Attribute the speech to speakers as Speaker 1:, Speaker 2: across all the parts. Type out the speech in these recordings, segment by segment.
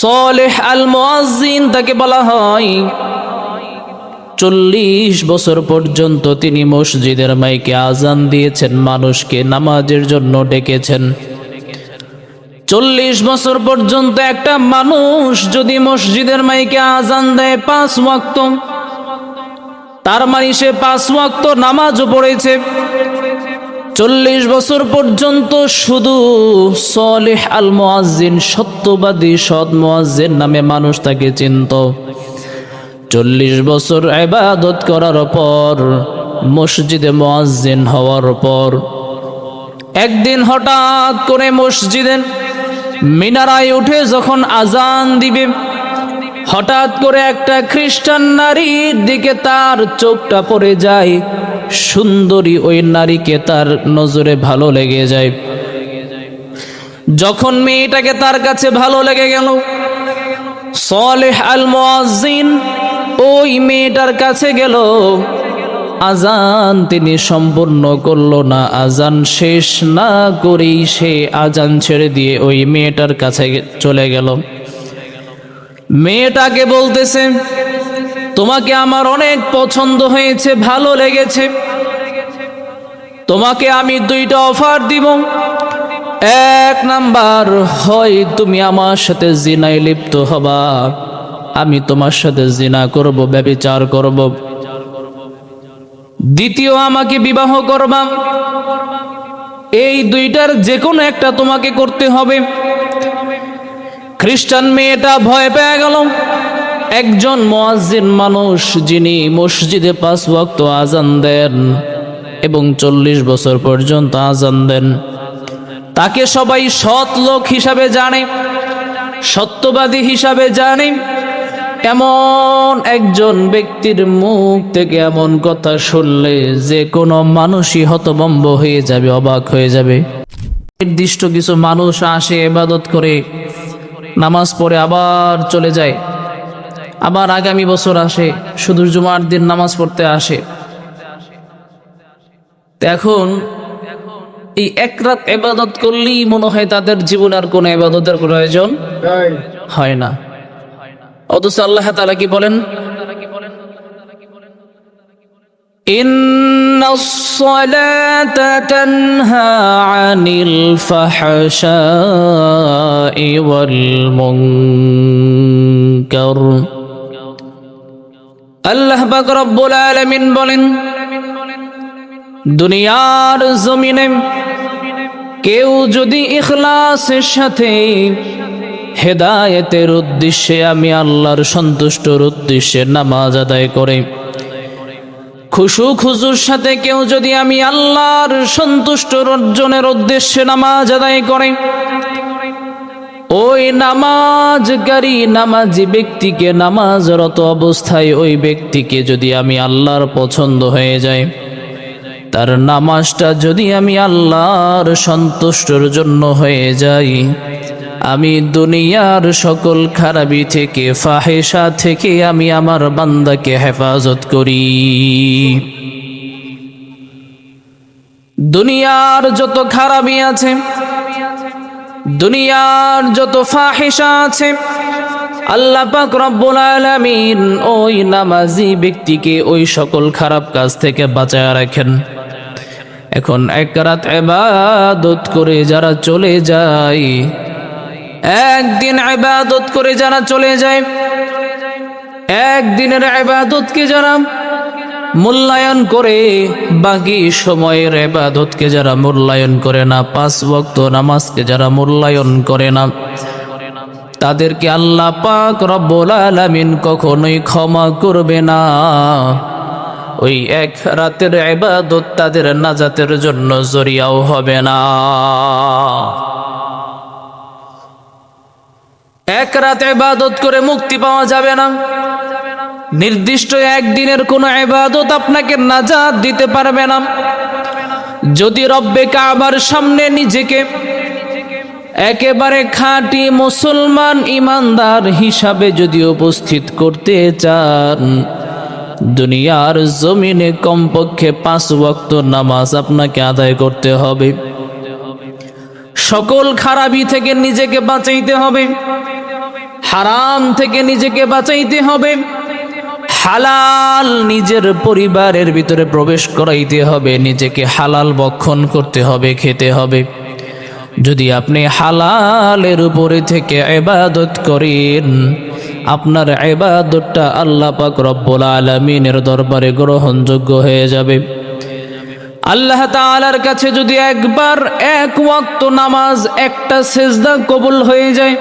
Speaker 1: সালেহ আল মুয়াজ্জিন তাকে বলা হয় 40 বছর পর্যন্ত তিনি মসজিদের মাইকে আজান দিয়েছেন, মানুষকে নামাজের জন্য ডেকেছেন। 40 বছর পর্যন্ত একটা মানুষ যদি মসজিদের মাইকে আজান দেয় 5 ওয়াক্ত, তার মানে সে 5 ওয়াক্ত নামাজও পড়েছে। 40 বছর পর্যন্ত শুধু সালেহ আল মুয়াজ্জিন, সত্যবাদী সৎ মুয়াজ্জিন নামে মানুষ তাকে চিনত। 40 বছর ইবাদত করার পর, মসজিদে মুয়াজ্জিন হওয়ার পর, একদিন হঠাৎ করে মসজিদের মিনারায় উঠে যখন আজান দিবে, হঠাৎ করে একটা খ্রিস্টান নারীর দিকে তার চোখটা পড়ে যায়। সুন্দরী ওই নারীকে তার নজরে ভালো লেগে যায়। যখন মেয়েটাকে তার কাছে ভালো লেগে গেল, সালেহ আল মুয়াজ্জিন ওই মেয়েটার কাছে গেল। আজান তিনি সম্পূর্ণ করলো না, আজান শেষ না করেই সে আজান ছেড়ে দিয়ে ওই মেয়েটার কাছে চলে গেল। মেয়েটাকে বলতেছে, তোমাকে আমার অনেক পছন্দ হয়েছে, ভালো লেগেছে, তোমাকে আমি 2টা অফার দিব। 1 নাম্বার, হয় তুমি আমার সাথে জিনায় লিপ্ত হবা, আমি তোমার সাথে জিনা করব, ব্যভিচার করব। দ্বিতীয়, আমাকে বিবাহ করবা। এই 2টার যে কোনো একটা তোমাকে করতে হবে। খ্রিস্টান মেয়েটা ভয় পেয়ে গেল। একজন মুয়াজ্জিন মানুষ যিনি মসজিদে 5 ওয়াক্ত আজান দেন এবং 40 বছর পর্যন্ত আজান দেন, তাকে সবাই সৎ লোক হিসাবে জানে, সত্যবাদী হিসাবে জানে। এমন একজন ব্যক্তির মুখ থেকে এমন কথা শুনলে যে কোনো মানুষই হতভম্ব হয়ে যাবে, অবাক হয়ে যাবে। নির্দিষ্ট কিছু মানুষ আসে, ইবাদত করে, নামাজ পড়ে আবার চলে যায়, আবার আগামী বছর আসে, শুধু জুমার দিন নামাজ পড়তে আসে। এখন এই 1 রাত ইবাদত করলেই মনে হয় তাদের জীবনে আর কোনো ইবাদতের প্রয়োজন হয় না। অথচ আল্লাহ তাআলা কি বলেন? ইন্নাস সালাতা তানহা আনিল ফাহশাই ওয়াল মুনকার। আল্লাহ পাক রব্বুল আলামিন বলেন, দুনিয়ার জমিনে কেউ যদি ইখলাসের সাথে, হেদায়েতের উদ্দেশ্যে, আমি আল্লাহর সন্তুষ্টর উদ্দেশ্যে নামাজ আদায় করে, খুশু খুজুর সাথে কেউ যদি আমি আল্লাহর সন্তুষ্ট অর্জনের উদ্দেশ্যে নামাজ আদায় করে, ওই নামাজকারী নামাজি ব্যক্তিকে, নামাজরত অবস্থায় ওই ব্যক্তিকে যদি আমি আল্লাহর পছন্দ হয়ে যায়, তার নামাজটা যদি আমি আল্লাহর সন্তুষ্টর জন্য হয়ে যাই, আমি দুনিয়ার সকল খারাপি থেকে, ফাহেসা থেকে আমি আমার বান্দাকে হেফাজত করি। দুনিয়ার যত খারাপি আছে, দুনিয়ার যত ফাহেসা আছে, আল্লাহ পাক রব্বুল আলামিন ওই নামাজি ব্যক্তিকে ওই সকল খারাপ কাজ থেকে বাঁচায় রাখেন। এখন 1 রাত ইবাদত করে যারা চলে যায়, একদিন ইবাদত করে যারা চলে যায়, একদিনের ইবাদতকে যারা মূল্যায়ন করে, বাকি সময়ের ইবাদতকে যারা মূল্যায়ন করে না, 5 ওয়াক্ত নামাজকে যারা মূল্যায়ন করে না, তাদেরকে আল্লাহ পাক রব্বুল আলামিন কখনোই ক্ষমা করবে না। ওই 1 রাতের ইবাদত তাদের নাজাতের জন্য জরিয়াও হবে না। 1 রাত ইবাদত করে মুক্তি পাওয়া যাবে না। নির্দিষ্ট একদিনের কোনো ইবাদত আপনাকে নাজাত দিতে পারবে না। যদি রব্বে কাবার সামনে নিজেকে একেবারে খাঁটি মুসলমান ইমানদার হিসাবে যদি উপস্থিত করতে চান, দুনিয়ার জমিনে কমপক্ষে 5 ওয়াক্ত নামাজ আপনাকে আদায় করতে হবে। সকল খারাপি থেকে নিজেকে বাঁচাইতে হবে। হারাম থেকে নিজেকে বাঁচাইতে হবে, হালাল নিজের পরিবারের ভিতরে প্রবেশ করাইতে হবে, নিজেকে হালাল ভক্ষণ করতে হবে, খেতে হবে। যদি আপনি হালালের উপরে থেকে ইবাদত করেন, আপনার ইবাদতটা আল্লাহ পাক রব্বুল আলামিনের দরবারে গ্রহণযোগ্য হয়ে যাবে। আল্লাহ তাআলার কাছে যদি একবার এক ওয়াক্ত নামাজ, একটা সিজদা কবুল হয়ে যায়,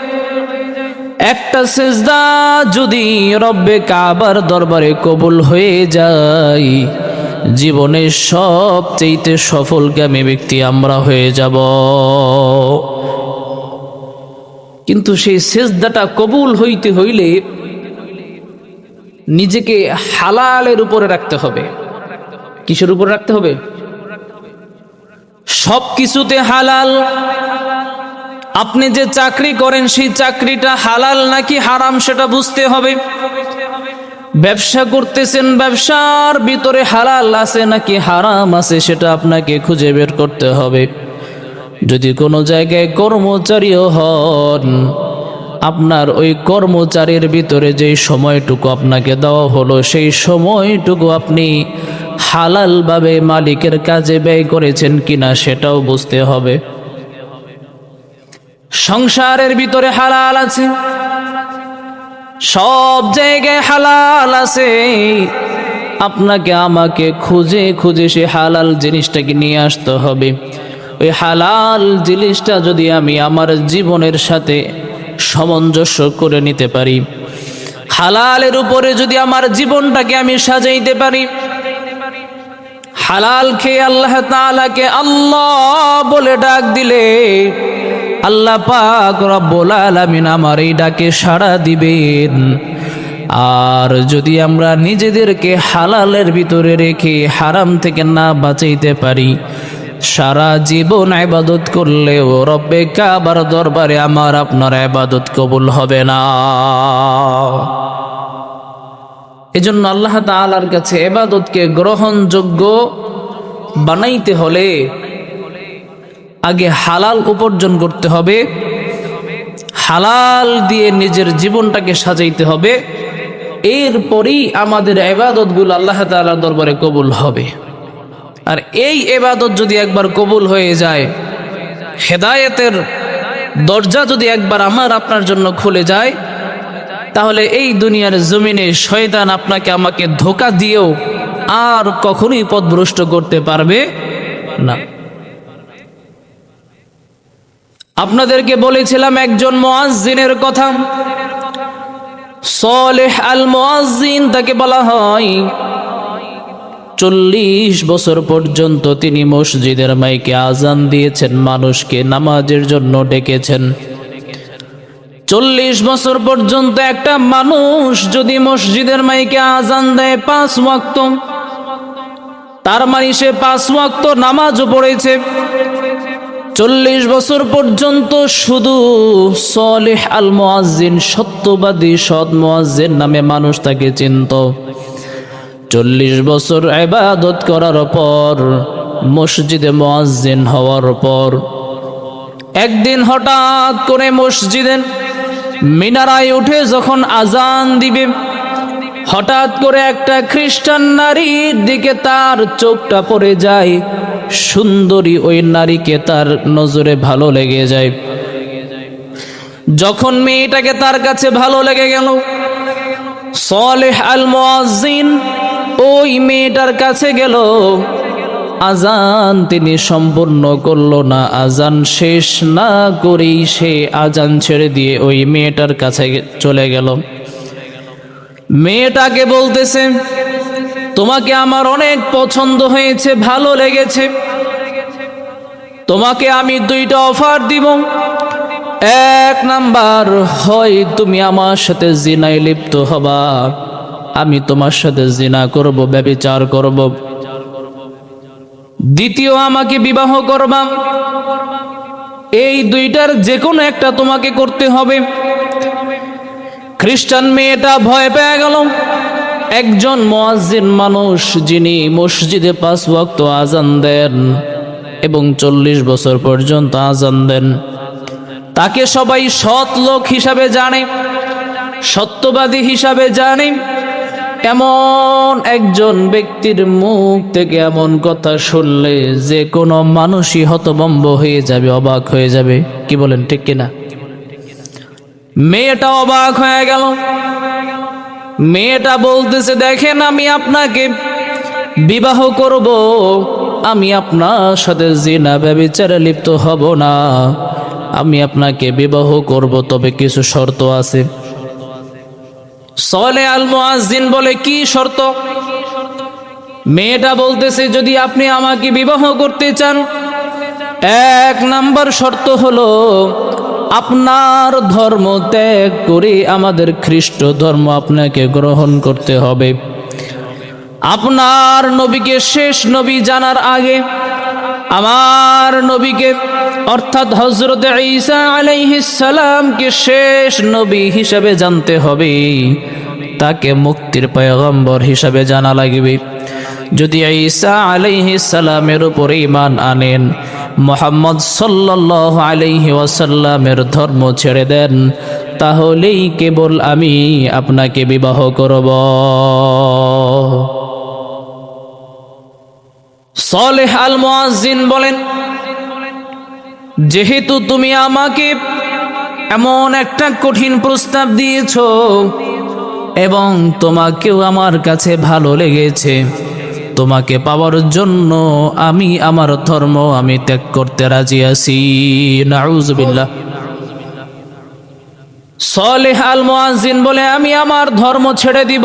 Speaker 1: একটা সিজদা যদি রব্বে কাবার দরবারে কবুল হয়ে যায়, জীবনের সবচেয়ে সফলকামী ব্যক্তি আমরা হয়ে যাব। কিন্তু সেই সিজদাটা কবুল হইতে হইলে নিজেকে হালালের উপরে রাখতে হবে। কিসের উপরে রাখতে হবে? সব কিছুতে হালাল। আপনি যে চাকরি করেন সেই চাকরিটা হালাল নাকি হারাম সেটা বুঝতে হবে। ব্যবসা করতেছেন, ব্যবসার ভিতরে হালাল আছে নাকি হারাম আছে সেটা আপনাকে খুঁজে বের করতে হবে। যদি কোনো জায়গায় কর্মচারীও হন, আপনার ওই কর্মচারীর ভিতরে যেই সময়টুকু আপনাকে দেওয়া হলো সেই সময়টুকু আপনি হালালভাবে মালিকের কাজে ব্যয় করেছেন কিনা সেটাও বুঝতে হবে। সংসারের ভিতরে হালাল আছে, সব জায়গায় হালাল আছে, আপনাকে আমাকে খুঁজে খুঁজে সে হালাল জিনিসটাকে নিয়ে আসতে হবে। ওই হালাল জিনিসটা যদি আমি আমার জীবনের সাথে সামঞ্জস্য করে নিতে পারি, হালালের উপরে যদি আমার জীবনটাকে আমি সাজাইতে পারি, হালাল খেয়ে আল্লাহ তাআলাকে আল্লাহ বলে ডাক দিলে আল্লাহ পাক রব্বুল আলামিন আমার এই ডাকে সাড়া দিবেন। আর যদি আমরা নিজেদেরকে হালালের ভিতরে রেখে হারাম থেকে না বাঁচাইতে পারি, সারা জীবন ইবাদত করলেও রব্বে কাবার দরবারে আমার আপনার ইবাদত কবুল হবে না। এজন্য আল্লাহ তাআলার কাছে ইবাদতকে গ্রহণযোগ্য বানাইতে হলে আগে হালাল উপার্জন করতে হবে, হালাল দিয়ে নিজের জীবনটাকে সাজাইতে হবে, এরপরই আমাদের ইবাদতগুলো আল্লাহ তাআলার দরবারে কবুল হবে। আর এই ইবাদত যদি একবার কবুল হয়ে যায়, হেদায়েতের দরজা যদি একবার আমার আপনার জন্য খুলে যায়, তাহলে এই দুনিয়ার জমিনে শয়তান আপনাকে আমাকে ধোঁকা দিয়েও আর কখনোই পথভ্রষ্ট করতে পারবে না। আপনাদেরকে বলেছিলাম একজন মুয়াজ্জিনের কথা, সালেহ আল মুয়াজ্জিন তাকে বলা হয়। 40 বছর পর্যন্ত তিনি মসজিদের মাইকে আজান দিয়েছেন, মানুষকে নামাজের জন্য ডেকেছেন। 40 বছর পর্যন্ত একটা মানুষ যদি মসজিদের মাইকে আজান দেয় 5 ওয়াক্ত, তার মানে সে 5 ওয়াক্ত নামাজও পড়েছে। 40 বছর পর্যন্ত শুধু সালেহ আল মুয়াজ্জিন, সত্যবাদী সৎ মুয়াজ্জিন নামে মানুষ তাকে চিনত। 40 বছর ইবাদত করার পর, মসজিদে মুয়াজ্জিন হওয়ার পর, একদিন হঠাৎ করে মসজিদের মিনারায় উঠে যখন আজান দিবে, হঠাৎ করে একটা খ্রিস্টান নারীর দিকে তার চোখটা পড়ে যায়। সুন্দরী ওই নারীকে তার নজরে ভালো লেগে যায়। যখন মেয়েটাকে তার কাছে ভালো লেগে গেল, সালেহ আল মুয়াজ্জিন ওই মেয়েটার কাছে গেল। আজান তিনি সম্পূর্ণ করলো না, আজান শেষ না করেই সে আজান ছেড়ে দিয়ে ওই মেয়েটার কাছে চলে গেল। মেয়েটাকে বলতেছে, তোমাকে আমার অনেক পছন্দ হয়েছে, ভালো লেগেছে, তোমাকে আমি 2টা অফার দিব। 1 নাম্বার, হয় তুমি আমার সাথে জিনায় লিপ্ত হবা, আমি তোমার সাথে জিনা করব, ব্যভিচার করব। দ্বিতীয়, আমাকে বিবাহ করবা। এই 2টার যে কোনো একটা তোমাকে করতে হবে। খ্রিস্টান মেয়েটা ভয় পেয়ে গেল। একজন মুয়াজ্জিন মানুষ যিনি মসজিদে 5 ওয়াক্ত আজান দেন এবং 40 বছর পর্যন্ত আজান দেন, তাকে সবাই সৎ লোক হিসাবে জানে, সত্যবাদী হিসাবে জানে। এমন একজন ব্যক্তির মুখ থেকে এমন কথা শুনলে যে কোনো মানুষই হতভম্ব হয়ে যাবে, অবাক হয়ে যাবে। কি বলেন, ঠিক কিনা? মেয়েটা অবাক হয়ে গেল। মেয়েটা বলতেছে, দেখেন আমি আপনাকে বিবাহ করব, আমি আপনার সাথে জিনা ব্যভিচারে লিপ্ত হব না, আমি আপনাকে বিবাহ করব, তবে কিছু শর্ত আছে। সালেহ আল মুয়াজ্জিন বলে, কি শর্ত? মেয়েটা বলতেছে, যদি আপনি আমাকে বিবাহ করতে চান, 1 নাম্বার শর্ত হলো আপনার ধর্ম ত্যাগ করে আমাদের খ্রিস্ট ধর্ম আপনাকে গ্রহণ করতে হবে। আপনার নবীকে শেষ নবী জানার আগে আমার নবীকে অর্থাৎ হযরত ঈসা আলাইহিস সালামকে শেষ নবী হিসাবে জানতে হবে, তাকে মুক্তির পয়গম্বর হিসাবে জানা লাগবে। যদি ঈসা আলাইহিস সালামের উপর ঈমান আনেন, মুহাম্মদ সাল্লাল্লাহু আলাইহি ওয়াসাল্লামের ধর্ম ছেড়ে দেন, তাহলেই কেবল আমি আপনাকে বিবাহ করব। সালেহ আল মুয়াজ্জিন বলেন, যেহেতু তুমি আমাকে এমন একটা কঠিন প্রস্তাব দিয়েছো এবং তোমাকেও আমার কাছে ভালো লেগেছে, তোমাকে পাওয়ার জন্য আমি আমার ধর্ম আমি ত্যাগ করতে রাজি আছি। নাউযুবিল্লাহ। সালেহ আল মুয়াজ্জিন বলে, আমি আমার ধর্ম ছেড়ে দিব,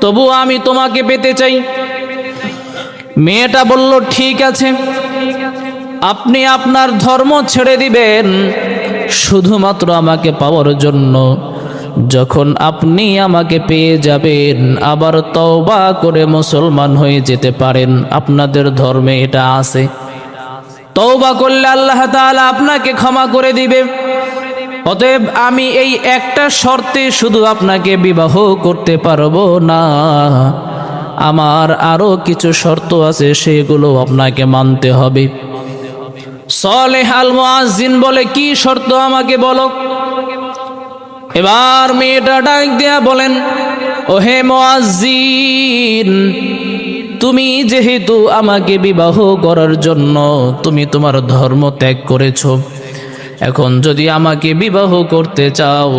Speaker 1: তবু আমি তোমাকে পেতে চাই। মেয়েটা বলল, ঠিক আছে, আপনি আপনার ধর্ম ছেড়ে দিবেন শুধুমাত্র আমাকে পাওয়ার জন্য। যখন আপনি আমাকে পেয়ে যাবেন, আবার তওবা করে মুসলমান হয়ে যেতে পারেন, আপনাদের ধর্মে এটা আছে। তওবা করলে আল্লাহ তাআলা আপনাকে ক্ষমা করে দিবে। অতএব আমি এই একটা শর্তে শুধু আপনাকে বিবাহ করতে পারবো না, আমার আরো কিছু শর্ত আছে, সেগুলো আপনাকে মানতে হবে। সালেহ আল মুয়াজ্জিন বলে, কি শর্ত আমাকে বলো। এবার মেয়েটা ডাক দিয়া বলেন, ওহে মুয়াজ্জিন, তুমি যেহেতু আমাকে বিবাহ করার জন্য তুমি তোমার ধর্ম ত্যাগ করেছো, এখন যদি আমাকে বিবাহ করতে চাও,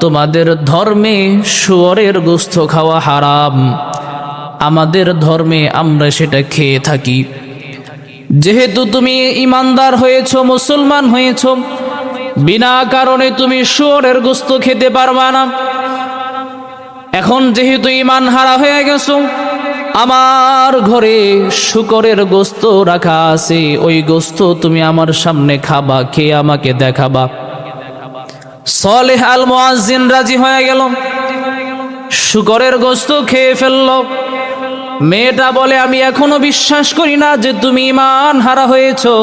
Speaker 1: তোমাদের ধর্মে শুয়োরের গোশত খাওয়া হারাম, আমাদের ধর্মে আমরা সেটা খেয়ে থাকি। যেহেতু তুমি ঈমানদার হয়েছো, মুসলমান হয়েছো, বিনা কারণে তুমি শুয়োরের গোশত খেতে পারবা না। এখন যেহেতু ঈমান হারা হয়ে গেছো, আমার ঘরে শুকরের গোশত রাখা আছে, ওই গোশত তুমি আমার সামনে খাবা, খেয়ে আমাকে দেখাবা। সালেহ আল মুয়াজ্জিন রাজি হয়ে গেল, শুকরের গোশত খেয়ে ফেলল। মেয়েটা বলে, আমি এখনো বিশ্বাস করি না যে তুমি ঈমান হারা হয়েছো,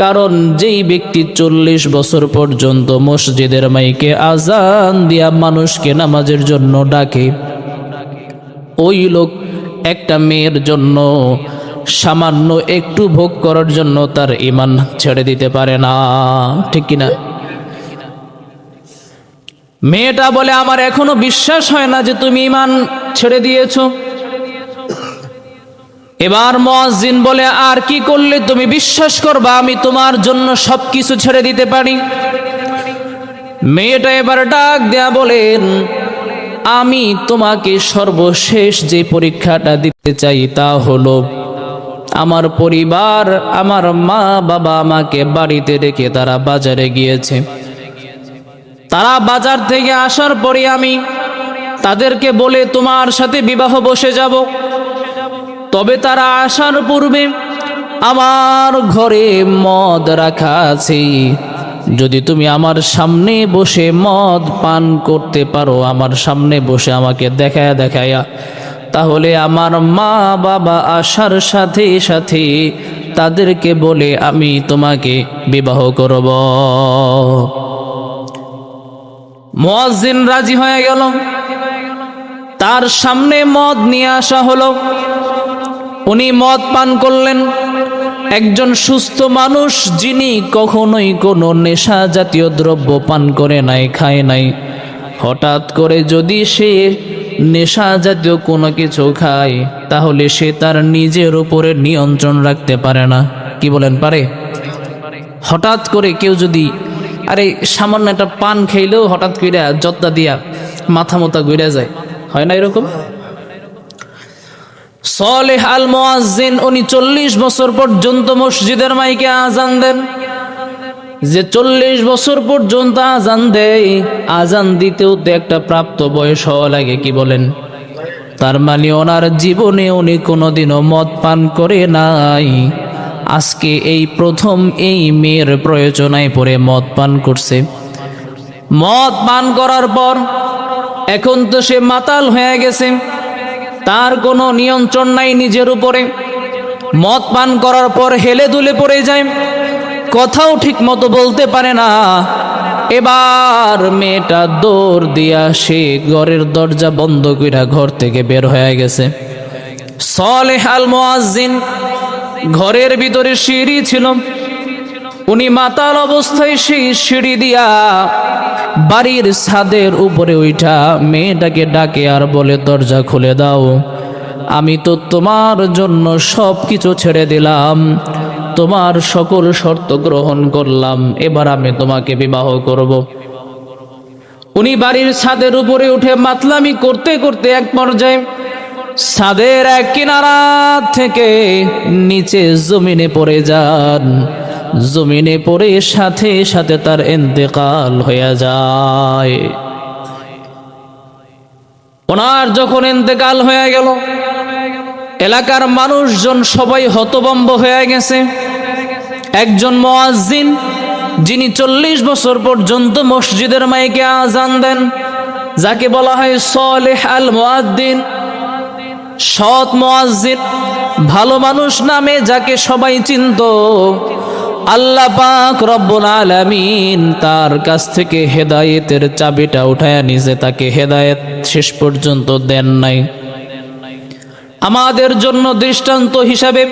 Speaker 1: কারণ যেই ব্যক্তি 40 বছর পর্যন্ত মসজিদের মাইকে আজান দিয়া মানুষকে নামাজের জন্য ডাকে, ওই লোক একটা মেয়ের জন্য সামান্য একটু ভোগ করার জন্য তার ঈমান ছেড়ে দিতে পারে না, ঠিক কিনা? মেয়েটা বলে, আমার এখনো বিশ্বাস হয় না যে তুমি ঈমান ছেড়ে দিয়েছো। এবার মুয়াজ্জিন বলে, আর কি করলে তুমি বিশ্বাস করবা আমি তোমার জন্য সবকিছু ছেড়ে দিতে পারি? মেয়েটা এবার ডাক দেয়া বলেন, আমি তোমাকে সর্বশেষ যে পরীক্ষাটা দিতে চাই তা হলো, আমার পরিবার, আমার মা বাবা আমাকে বাড়িতে রেখে তারা বাজারে গিয়েছে। তারা বাজার থেকে আসার পরে আমি তাদেরকে বলে তোমার সাথে বিবাহ বসে যাব, তবে তারা আসার পূর্বে আমার ঘরে মদ রাখা আছে, যদি তুমি আমার সামনে বসে মদ পান করতে পারো, আমার সামনে বসে আমাকে দেখায়া দেখায়া, তাহলে আমার মা বাবা আসার সাথে সাথে তাদেরকে বলে আমি তোমাকে বিবাহ করব। মুয়াজ্জিন রাজি হয়ে গেল। তার সামনে মদ নিয়ে আসা হলো, উনি মদ পান করলেন। একজন সুস্থ মানুষ যিনি কখনোই কোনো নেশা জাতীয় দ্রব্য পান করে নাই, খায় নাই, হঠাৎ করে যদি সে নেশা জাতীয় কোনো কিছু খায়, তাহলে সে তার নিজের উপরে নিয়ন্ত্রণ রাখতে পারে না। কি বলেন, পারে? হঠাৎ করে কেউ যদি সামান্য একটা পান খাইলেও হঠাৎ করে জর্দা দিয়া মাথা মোতা ঘুরে যায়, হয় না এরকম? সালেহ আল মুয়াজ্জিন উনি 40 বছর পর্যন্ত মসজিদের মাইকে আজান দেন। যে 40 বছর পর্যন্ত আজান দেয়, আজান দিতেও তো একটা প্রাপ্ত বয়স হওয়া লাগে। কি বলেন? তার মানে ওনার জীবনে উনি কোনোদিনও মদ পান করে নাই। আজকে এই প্রথম এই মেয়ের প্রয়োজনায় পড়ে মদ পান করছে। মদ পান করার পর এখন তো সে মাতাল হয়ে গেছে, তার কোনো নিয়ন্ত্রণ নাই নিজের উপরে। মদ পান করার পর হেলে দুলে পড়ে যায়, কথাও ঠিক মতো বলতে পারে না। এবার মেয়েটা দৌড় দিয়া সে ঘরের দরজা বন্ধ কইরা ঘর থেকে বের হয়ে গেছে। সালেহ আল মুয়াজ্জিন ঘরের ভিতরে সিঁড়ি ছিল, উনি মাতাল অবস্থায় সেই সিঁড়ি দিয়া বাড়ির ছাদের উপরে উঠা মেয়েটাকে ডাকে আর বলে, দরজা খুলে দাও, আমি তো তোমার জন্য সব কিছু ছেড়ে দিলাম, তোমার সকল শর্ত গ্রহণ করলাম, এবার আমি তোমাকে বিবাহ করব। উনি বাড়ির ছাদের উপরে উঠে মাতলামি করতে করতে এক পর্যায়ে ছাদের এক কিনারা থেকে নিচে জমিনে পড়ে যান। জমিনে পড়ে সাথে সাথে তার ইন্তেকাল হয়ে যায়। ওনার যখন ইন্তেকাল হয়ে গেল, এলাকার মানুষজন সবাই হতভম্ব হয়ে গেছে। একজন মুয়াজ্জিন যিনি 40 বছর পর্যন্ত মসজিদের মাইকে আজান দেন, যাকে বলা হয় সালেহ আল মুয়াজ্জিন, সৎ মুয়াজ্জিন, ভালো মানুষ নামে যাকে সবাই চিনত, আল্লাহ পাক রব্বুল আলামিন তার কাছ থেকে হেদায়েতের চাবিটা উঠায়া নিয়ে তাকে হেদায়েত শেষ পর্যন্ত দেন নাই। আমাদের জন্য দৃষ্টান্ত হিসাবে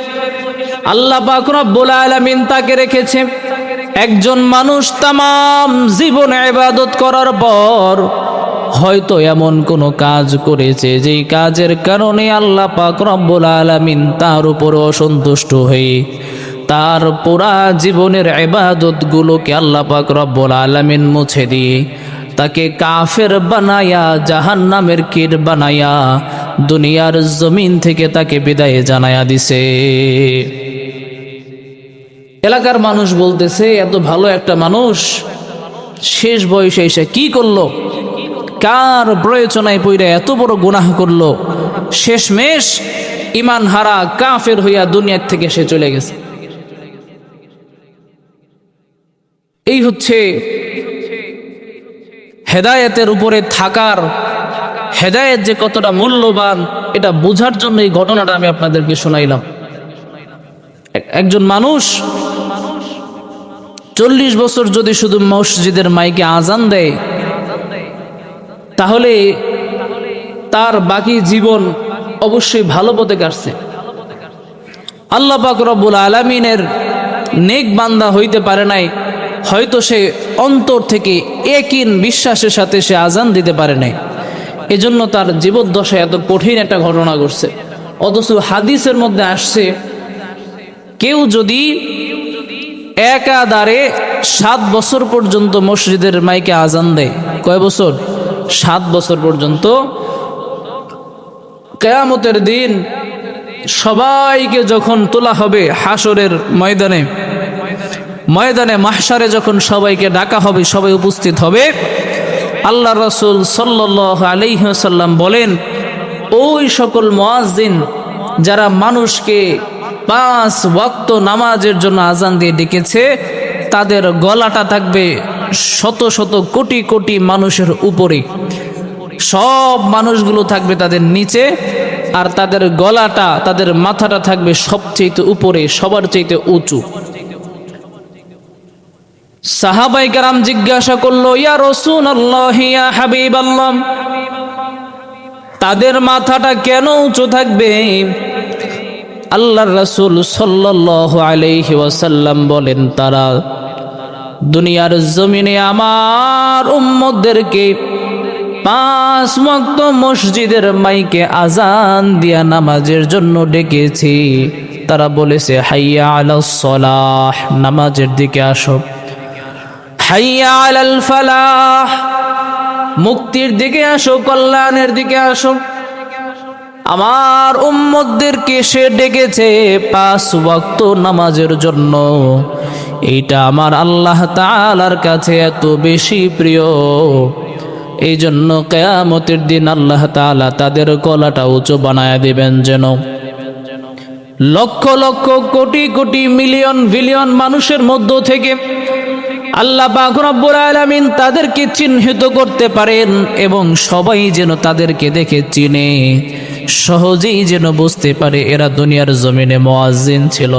Speaker 1: আল্লাহ পাক রব্বুল আলামিন তাকে রেখেছে। একজন মানুষ তামাম জীবন ইবাদত করার পর হয়তো এমন কোনো কাজ করেছে যেই কাজের কারণে আল্লাহ পাক রব্বুল আলামিন তার উপর অসন্তুষ্ট হয়ে তার পুরা জীবনের ইবাদতগুলোকে আল্লাহ পাক রব্বুল আলামিন মুছে দিয়ে তাকে কাফের বানায়া, জাহান্নামের কীট বানায়া দুনিয়ার জমিন থেকে তাকে বিদায় জানায়া দিছে। এলাকার মানুষ বলতেছে, এত ভালো একটা মানুষ শেষ বয়সে এসে কি করলো, কার প্রয়োজনায় পইরা এত বড় গুনাহ করলো, শেষমেশ ঈমান হারা কাফের হইয়া দুনিয়া থেকে সে চলে গেছে। এই হচ্ছে হেদায়েতের উপরে থাকার, হেদায়েত যে কতটা মূল্যবান এটা বোঝার জন্য এই ঘটনাটা আমি আপনাদেরকে শোনাইলাম। একজন মানুষ 40 বছর যদি শুধু মসজিদের মাইকে আজান দেয়, তাহলে তার বাকি জীবন অবশ্যই ভালো পথে কাটছে। আল্লাহ পাক রব্বুল আলামিনের নেক বান্দা হইতে পারে নাই, হয়তো সে অন্তর থেকে ইয়াকিন বিশ্বাসের সাথে সে আজান দিতে পারে নাই, এজন্য তার জীবদ্দশায় এত কঠিন একটা ঘটনা ঘটছে। অথচ হাদিসের মধ্যে আসছে, কেউ যদি একাধারে 7 বছর পর্যন্ত মসজিদের মাইকে আজান দেয়, কয় বছর? 7 বছর পর্যন্ত, কিয়ামতের দিন সবাইকে যখন তোলা হবে হাসরের ময়দানে, ময়দানে মাহশারে যখন সবাইকে ডাকা হবে, সবাই উপস্থিত হবে, আল্লাহ রাসূল সাল্লাল্লাহু আলাইহি ওয়াসাল্লাম বলেন, ওই সকল মুয়াজ্জিন যারা মানুষকে 5 ওয়াক্ত নামাজের জন্য আজান দিয়ে ডেকেছে, তাদের গলাটা থাকবে শত শত কোটি কোটি মানুষের উপরে, সব মানুষগুলো থাকবে তাদের নিচে, আর তাদের গলাটা, তাদের মাথাটা থাকবে সবচেয়ে উপরে, সবার চাইতে উঁচু। সাহাবায়ে কেরাম জিজ্ঞাসা করলো, ইয়া রাসূলুল্লাহ, ইয়া হাবিবাল্লাহ, তাদের মাথাটা কেন উঁচু থাকবে? আল্লাহর রাসূল সাল্লাল্লাহু আলাইহি ওয়াসাল্লাম বলেন, তারা দুনিয়ার জমিনে আমার উম্মতদেরকে 5 ওয়াক্ত মসজিদের মাইকে আজান দিয়া নামাজের জন্য ডেকেছি। তারা বলেছে, হাইয়া আলাস সালাহ, নামাজের দিকে আসো। হাইয়া আলাল ফালাহ, মুক্তির দিকে আসো, কল্যাণের দিকে আসো। আমার উম্মতদেরকে সে ডেকেছে 5 ওয়াক্ত নামাজের জন্য। এইটা আমার আল্লাহ তাআলার কাছে এত বেশি প্রিয়, এই জন্য কিয়ামতের দিন আল্লাহ তাআলা তাদের গলাটা উঁচু বানায় দিবেন, যেন লক্ষ লক্ষ কোটি কোটি মিলিয়ন বিলিয়ন মানুষের মধ্য থেকে আল্লাহ পাক রব্বুল আলামিন তাদেরকে চিহ্নিত করতে পারেন, এবং সবাই যেন তাদেরকে দেখে চিনে, সহজেই যেন বুঝতে পারে এরা দুনিয়ার জমিনে মুয়াজ্জিন ছিল।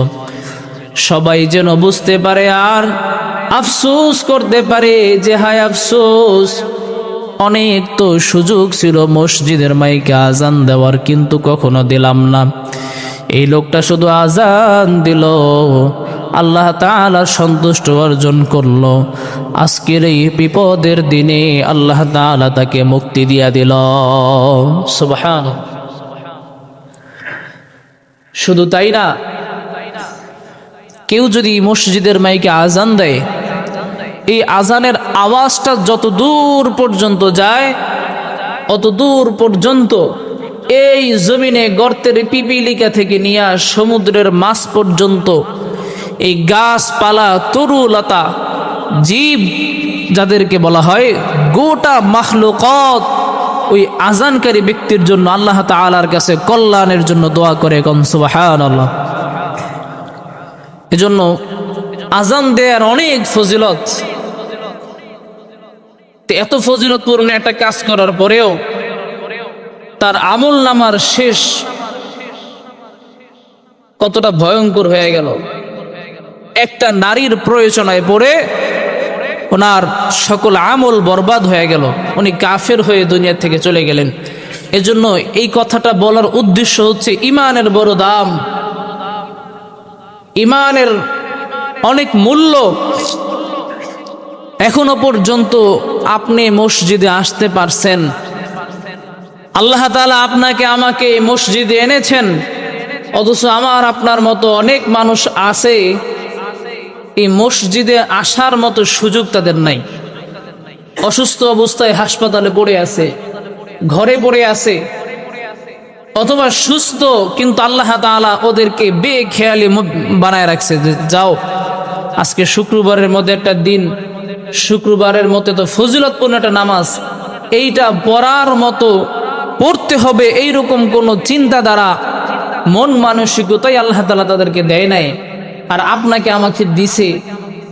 Speaker 1: সবাই যেন বুঝতে পারে আর আফসোস করতে পারে যে হায় আফসোস, অনেক তো সুযোগ ছিল মসজিদের মাইকে আজান দেওয়ার, কিন্তু কখনো দিলাম না। এই লোকটা শুধু আজান দিল, আল্লাহ তাআলার সন্তুষ্ট অর্জন করলো। আজকের এই বিপদের দিনে আল্লাহ তাআলা তাকে মুক্তি দিয়া দিল। সুবহানাল্লাহ। শুধু তাই না, কেউ যদি মসজিদের মাইকে আজান দেয়, এই আজানের আওয়াজটা যত দূর পর্যন্ত যায়, অত দূর পর্যন্ত এই জমিনে গর্তের পিপিলিকা থেকে নিয়ে সমুদ্রের মাছ পর্যন্ত এই গাছপালা তরুলতা জীব যাদেরকে বলা হয়, গোটা মাখলুকাত ওই আজানকারী ব্যক্তির জন্য আল্লাহ তাআলার কাছে কল্যাণের জন্য দোয়া করে। কোন সুবহানাল্লাহ। এজন্য আজান দেওয়ার অনেক ফজিলত। এত ফজিলতপূর্ণ একটা কাজ করার পরেও তার আমল নামার শেষ কতটা ভয়ঙ্কর হয়ে গেল। একটা নারীর প্রয়োজনায় পড়ে ওনার সকল আমল বরবাদ হয়ে গেল, উনি কাফের হয়ে দুনিয়া থেকে চলে গেলেন। এজন্য এই কথাটা বলার উদ্দেশ্য হচ্ছে, ইমানের বড় দাম, ইমানের অনেক মূল্য। এখনো পর্যন্ত আপনি মসজিদে আসতে পারছেন, আল্লাহ তাআলা আপনাকে আমাকে মসজিদে এনেছেন, অথচ আমার আপনার মতো অনেক মানুষ আছে এই মসজিদে আসার মতো সুযোগ তাদের নাই। অসুস্থ অবস্থায় হাসপাতালে পড়ে আছে, ঘরে পড়ে আছে, অথবা সুস্থ কিন্তু আল্লাহ তাআলা ওদেরকে বেখেয়ালি বানায় রাখছে যে যাও আজকে শুক্রবারের মধ্যে একটা দিন, শুক্রবারের মধ্যে তো ফজিলতপূর্ণ একটা নামাজ, এইটা পড়ার মতো পড়তে হবে, এইরকম কোনো চিন্তাধারা মন মানসিকতাই আল্লাহ তাআলা তাদেরকে দেয় নাই। আর আপনাকে আমাকে দিছে,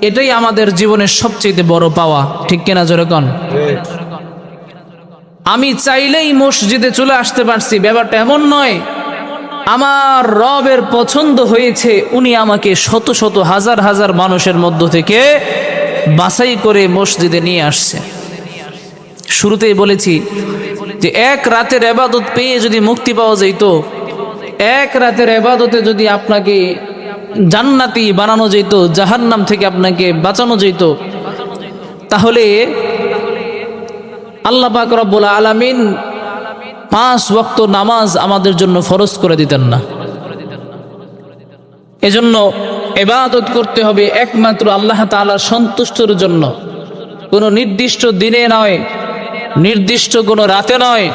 Speaker 1: এটাই আমাদের জীবনের সবচেয়ে বড় পাওয়া। ঠিক কিনা জোরে কোন? আমি চাইলেই মসজিদে চলে আসতে পারছি, ব্যাপারটা এমন নয়। আমার রবের পছন্দ হয়েছে, উনি আমাকে শত শত হাজার হাজার মানুষের মধ্য থেকে বাছাই করে মসজিদে নিয়ে আসছে। শুরুতেই বলেছি যে এক রাতের ইবাদত পেয়ে যদি মুক্তি পাওয়া যেত, এক রাতের ইবাদতে যদি আপনাকে জান্নাতি বানানো যেত, জাহান্নাম থেকে আপনাকে বাঁচানো যেত, তাহলে আল্লাহ পাক রব্বুল আলামিন 5 ওয়াক্ত নামাজ আমাদের জন্য ফরজ করে দিতেন না। এজন্য ইবাদত করতে হবে একমাত্র আল্লাহ তাআলার সন্তুষ্টির জন্য, কোনো নির্দিষ্ট দিনে নয়, নির্দিষ্ট কোনো রাতে নয়,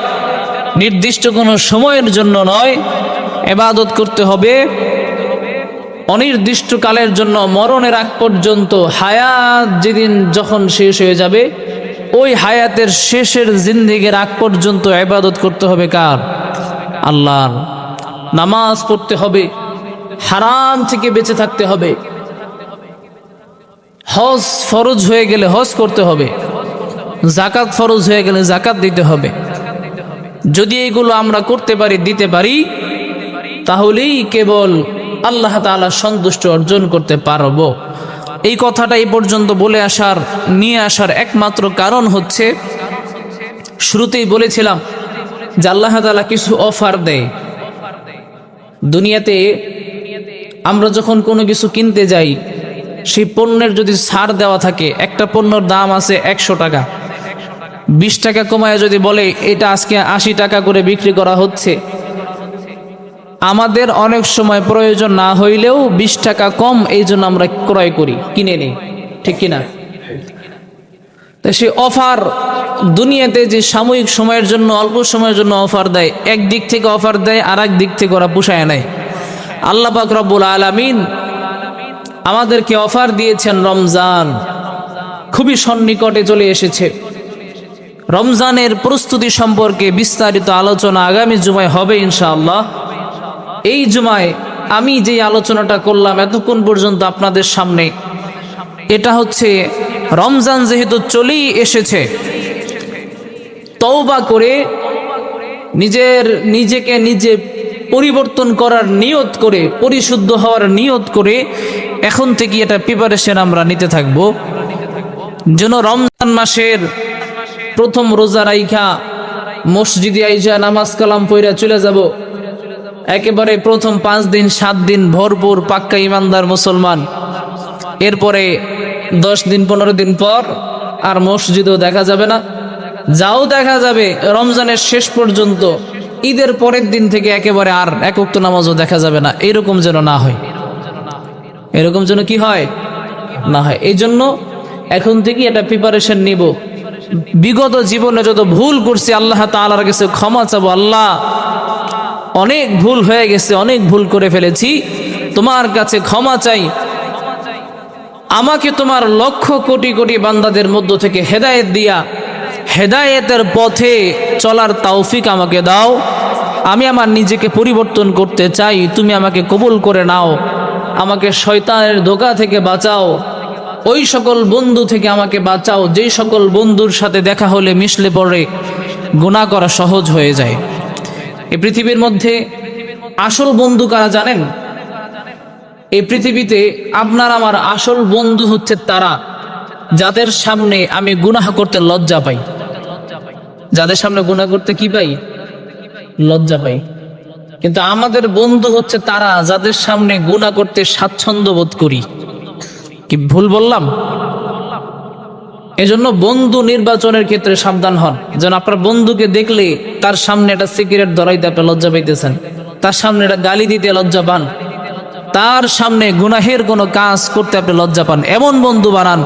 Speaker 1: নির্দিষ্ট কোনো সময়ের জন্য নয়। ইবাদত করতে হবে অনির্দিষ্ট কালের জন্য, মরণের আগ পর্যন্ত। হায়াত যেদিন যখন শেষ হয়ে যাবে, ওই হায়াতের শেষের জিন্দেগির আগ পর্যন্ত ইবাদত করতে হবে কার? আল্লাহর। নামাজ পড়তে হবে, হারাম থেকে বেঁচে থাকতে হবে, হজ ফরজ হয়ে গেলে হজ করতে হবে, যাকাত ফরজ হয়ে গেলে যাকাত দিতে হবে। যদি এগুলো আমরা করতে পারি, দিতে পারি, তাহলেই কেবল আল্লাহ তাআলা সন্তুষ্ট অর্জন করতে পারবো। এই কথাটা এই পর্যন্ত বলে নিয়ে আসার একমাত্র কারণ হচ্ছে, শুরুতেই বলেছিলাম যে আল্লাহ তাআলা কিছু অফার দেয়। দুনিয়াতে আমরা যখন কোনো কিছু কিনতে যাই, সেই পণ্যের যদি ছাড় দেওয়া থাকে, একটা পণ্যর দাম আছে 100 টাকা, 20 টাকা কমায় যদি বলে এটা আজকে 80 টাকা করে বিক্রি করা হচ্ছে, আমাদের অনেক সময় প্রয়োজন না হইলেও 20 টাকা কম এই জন্য আমরা ক্রয় করি, কিনে নিই, ঠিক কিনা? তো সে অফার দুনিয়াতে যে সাময়িক সময়ের জন্য, অল্প সময়ের জন্য অফার দেয়, এক দিক থেকে অফার দেয় আর এক দিক থেকে ওরা পুষায় নেয়। আল্লাহ পাক রব্বুল আলামিন আমাদেরকে অফার দিয়েছেন রমজান, খুবই সন্নিকটে চলে এসেছে। রমজানের প্রস্তুতি সম্পর্কে বিস্তারিত আলোচনা আগামী জুমায় হবে ইনশাআল্লাহ। এই জুমায় আমি যে আলোচনাটা করলাম এতক্ষণ পর্যন্ত আপনাদের সামনে, এটা হচ্ছে রমজান যেহেতু চলেই এসেছে, তওবা করে নিজেকে নিজে পরিবর্তন করার নিয়ত করে, পরিশুদ্ধ হওয়ার নিয়ত করে এখন থেকে এটা প্রিপারেশন আমরা নিতে থাকবো, যেন রমজান মাসের প্রথম রোজা রাইখা মসজিদে আইসা নামাজ কালাম পইরা চলে যাব, একেবারে প্রথম 5 দিন 7 দিন ভরপুর পাক্কা ইমানদার মুসলমান। এরপরে 10 দিন 15 দিন পর আর মসজিদও দেখা যাবে না, যাও দেখা যাবে রমজানের শেষ পর্যন্ত, ঈদের পরের দিন থেকে একেবারে আর এক ওয়াক্ত নামাজও দেখা যাবে না। এরকম যেন না হয়, এরকম যেন কি হয় না হয়। এই জন্য এখন থেকে এটা প্রিপারেশন নিব। বিগত জীবনে যত ভুল করছি আল্লাহ তাআলার কাছে ক্ষমা চাবো, আল্লাহ অনেক ভুল হয়ে গেছে, অনেক ভুল করে ফেলেছি, তোমার কাছে ক্ষমা চাই। আমাকে তোমার লক্ষ কোটি কোটি বান্দাদের মধ্য থেকে হেদায়েত দিয়া হেদায়েতের পথে চলার তৌফিক আমাকে দাও। আমি আমার নিজেকে পরিবর্তন করতে চাই, তুমি আমাকে কবুল করে নাও। আমাকে শয়তানের ধোঁকা থেকে বাঁচাও, ওই সকল বন্ধু থেকে আমাকে বাঁচাও যেই সকল বন্ধুর সাথে দেখা হলে মিশলে পড়ে গুনাহ করা সহজ হয়ে যায়। এই পৃথিবীর মধ্যে আসল বন্ধু কারা জানেন? এই পৃথিবীতে আপনার আমার আসল বন্ধু হচ্ছে তারা যাদের সামনে আমি গুনাহ করতে লজ্জা পাই। যাদের সামনে গুনাহ করতে কি পাই? লজ্জা পাই। কিন্তু আমাদের বন্ধু হচ্ছে তারা যাদের সামনে গুনাহ করতে স্বাচ্ছন্দ্য বোধ করি। কি ভুল বললাম? এজন্য বন্ধু নির্বাচনের ক্ষেত্রে সাবধান হন, যেন আপনার বন্ধুকে দেখলে তার সামনে একটা সিগারেট ধরাইতে আপনি লজ্জা পাইতেছেন, তার সামনে একটা গালি দিতে লজ্জা পান, তার সামনে গুনাহের কোনো কাজ করতে আপনি লজ্জা পান। এমন বন্ধু বানান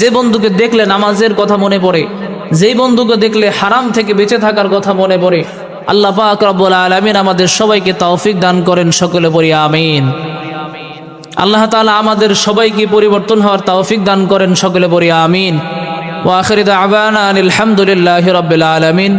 Speaker 1: যে বন্ধুকে দেখলে নামাজের কথা মনে পড়ে, যেই বন্ধুকে দেখলে হারাম থেকে বেঁচে থাকার কথা মনে পড়ে। আল্লাহ পাক রব্বুল আলামিন আমাদের সবাইকে তৌফিক দান করেন, সকলে পড়ি আমিন। আল্লাহ তাআলা আমাদের সবাইকে পরিবর্তন হওয়ার তৌফিক দান করেন, সকলে পড়ি আমিন। ওয়া আখিরু দাওয়ানা আলহামদুলিল্লাহি রাব্বিল আলামিন।